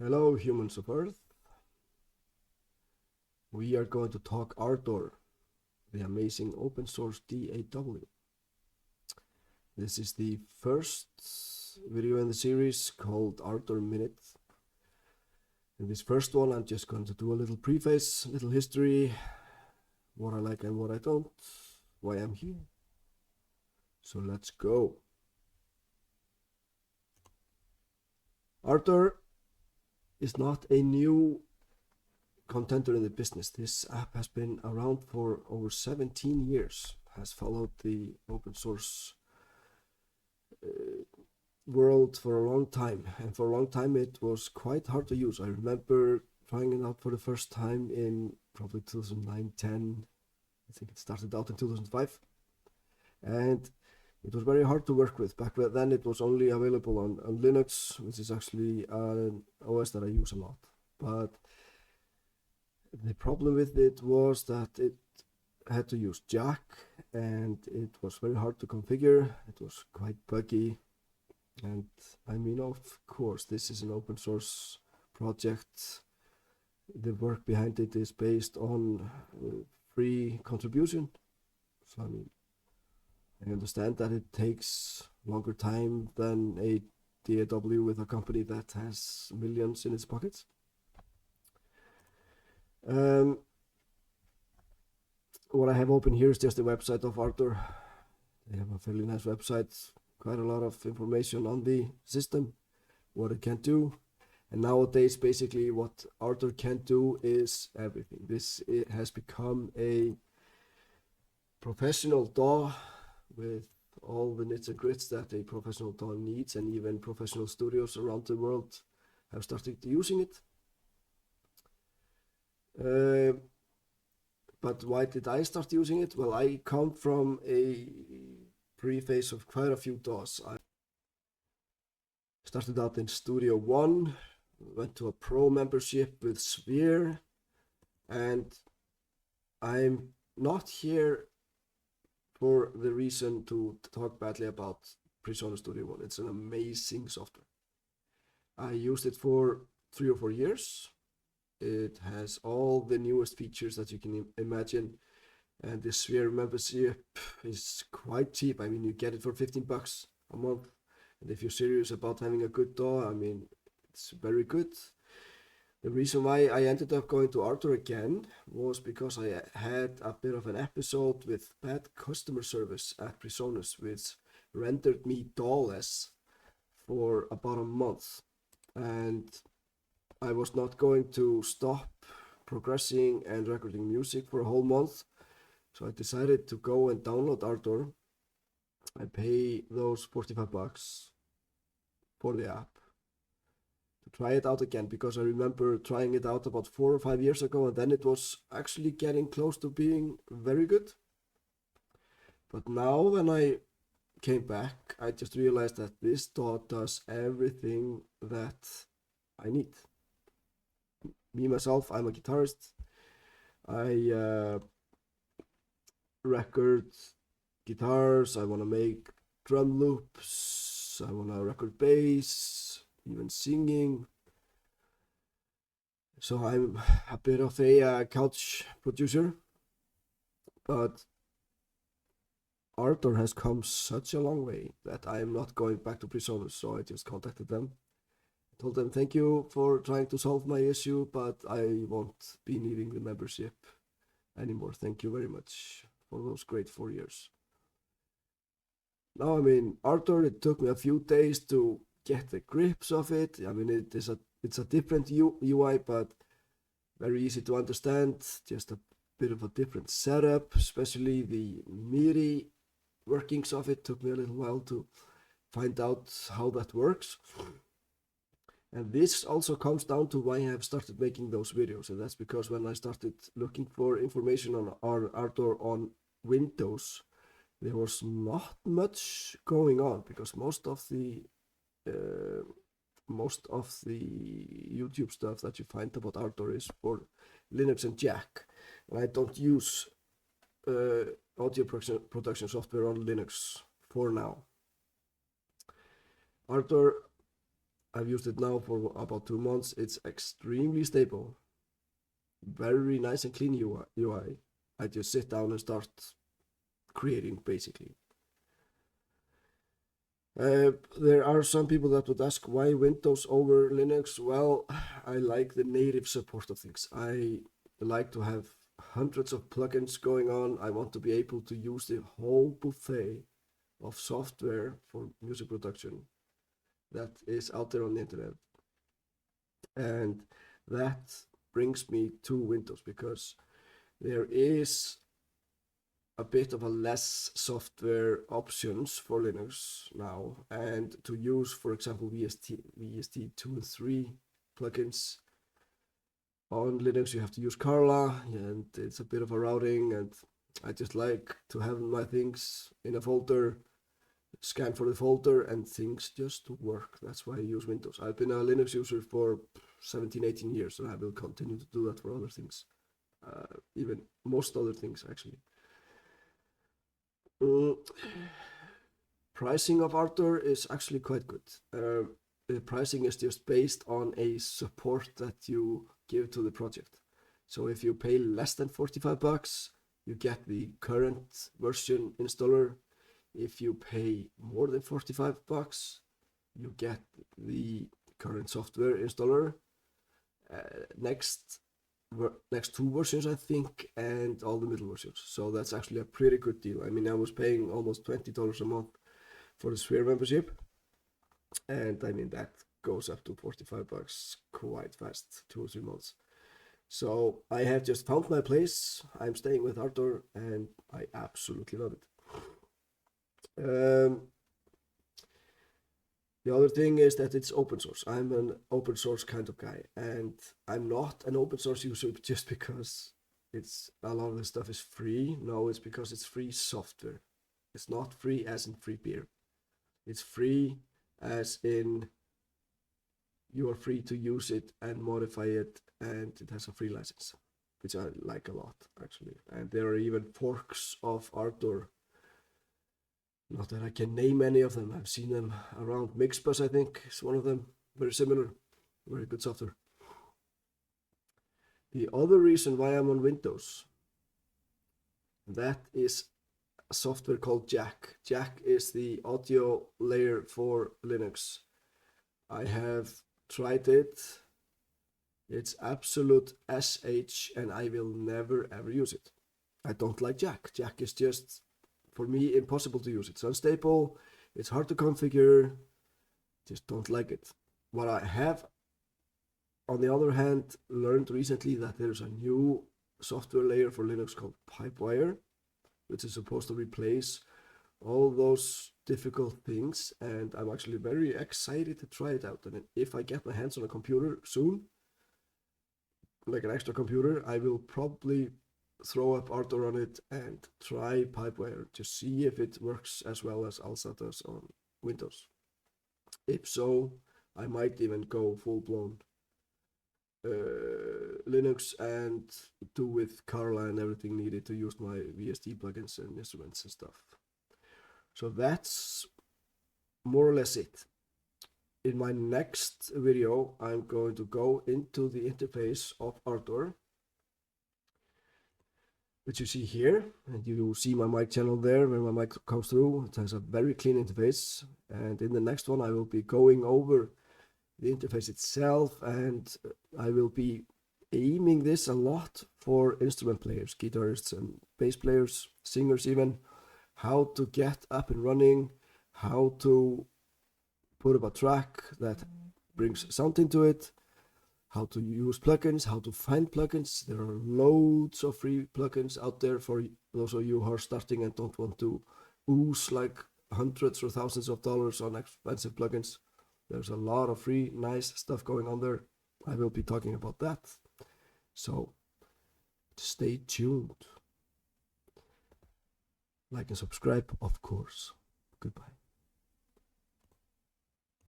Hello, humans of Earth. We are going to talk Ardour, the amazing open source DAW. This is the first video in the series called Ardour Minute. In this first one, I'm just going to do a little preface, little history, what I like and what I don't, why I'm here. So let's go. Ardour is not a new contender in the business. This app has been around for over 17 years, has followed the open source world for a long time, and for a long time it was quite hard to use. I remember trying it out for the first time in probably 2009-10. I think it started out in 2005, and it was very hard to work with. Back then it was only available on Linux, which is actually an OS that I use a lot. But the problem with it was that it had to use Jack, and it was very hard to configure. It was quite buggy, and I mean, of course, this is an open source project. The work behind it is based on free contribution. So I mean, I understand that it takes longer time than a DAW with a company that has millions in its pockets. What I have open here is just the website of Ardour. They have a fairly nice website, quite a lot of information on the system, what it can do. And nowadays, basically, what Ardour can do is everything. It has become a professional DAW with all the nits and grits that a professional DAW needs, and even professional studios around the world have started using it. But why did I start using it? Well, I come from a preface of quite a few DAWs. I started out in Studio One, went to a pro membership with Sphere, and I'm not here for the reason to talk badly about PreSonus Studio One. It's an amazing software. I used it for 3 or 4 years. It has all the newest features that you can imagine, and the Sphere membership is quite cheap. I mean, you get it for $15 a month, and if you're serious about having a good DAW, I mean, it's very good. The reason why I ended up going to Ardour again was because I had a bit of an episode with bad customer service at PreSonus, which rendered me DAW-less for about a month, and I was not going to stop progressing and recording music for a whole month. So I decided to go and download Ardour. I pay those $45 for the app to try it out again, because I remember trying it out about 4 or 5 years ago, and then it was actually getting close to being very good. But now when I came back, I just realized that this DAW does everything that I need. Me, myself, I'm a guitarist. I record guitars, I want to make drum loops, I want to record bass, even singing. So I'm a bit of a couch producer, but Ardour has come such a long way that I am not going back to PreSonus. So I just contacted them, told them thank you for trying to solve my issue, but I won't be needing the membership anymore. Thank you very much for those great 4 years. Now, I mean, Ardour, it took me a few days to get the grips of it. I mean, it's a different UI, but very easy to understand. Just a bit of a different setup, especially the MIDI workings of it took me a little while to find out how that works. And this also comes down to why I have started making those videos, and that's because when I started looking for information on Ardour on Windows, there was not much going on, because most of the YouTube stuff that you find about Ardour is for Linux and Jack, and I don't use audio production software on Linux for now. Ardour I've used it now for about 2 months. It's extremely stable. Very nice and clean UI. I just sit down and start creating, basically. There are some people that would ask why Windows over Linux. Well, I like the native support of things. I like to have hundreds of plugins going on. I want to be able to use the whole buffet of software for music production that is out there on the internet. And that brings me to Windows, because there is a bit of a less software options for Linux now, and to use, for example, VST 2 and 3 plugins on Linux, you have to use Carla, and it's a bit of a routing, and I just like to have my things in a folder, scan for the folder, and things just work. That's why I use Windows. I've been a Linux user for 17, 18 years, and I will continue to do that for other things, even most other things, actually. Pricing of Ardour is actually quite good. The pricing is just based on a support that you give to the project. So if you pay less than $45, you get the current version installer. If you pay more than $45, you get the current software installer. Next 2 versions, I think, and all the middle versions. So that's actually a pretty good deal. I mean, I was paying almost $20 a month for the Sphere membership, and I mean that goes up to $45 quite fast, 2 or 3 months. So I have just found my place. I'm staying with Ardour, and I absolutely love it. The other thing is that it's open source. I'm an open source kind of guy, and I'm not an open source user just because a lot of this stuff is free. No, it's because it's free software. It's not free as in free beer. It's free as in you are free to use it and modify it, and it has a free license, which I like a lot, actually. And there are even forks of Ardour. Not that I can name any of them. I've seen them around. Mixbus, I think, is one of them. Very similar. Very good software. The other reason why I'm on Windows, that is a software called Jack. Jack is the audio layer for Linux. I have tried it. It's absolute SH, and I will never ever use it. I don't like Jack. Jack is just, for me, impossible to use. It's unstable, it's hard to configure, just don't like it. What I have, on the other hand, learned recently that there's a new software layer for Linux called Pipewire, which is supposed to replace all those difficult things, and I'm actually very excited to try it out. And if I get my hands on a computer soon, like an extra computer, I will probably throw up Ardour on it and try Pipewire to see if it works as well as Alsa does on Windows. If so, I might even go full-blown Linux and do with Carla and everything needed to use my VST plugins and instruments and stuff. So that's more or less it. In my next video, I'm going to go into the interface of Ardour, which you see here, and you will see my mic channel there where my mic comes through. It has a very clean interface, and in the next one I will be going over the interface itself, and I will be aiming this a lot for instrument players, guitarists and bass players, singers even, how to get up and running, how to put up a track that brings sound into it, how to use plugins, how to find plugins. There are loads of free plugins out there for those of you who are starting and don't want to ooze like hundreds or thousands of dollars on expensive plugins. There's a lot of free, nice stuff going on there. I will be talking about that. So stay tuned. Like and subscribe, of course. Goodbye.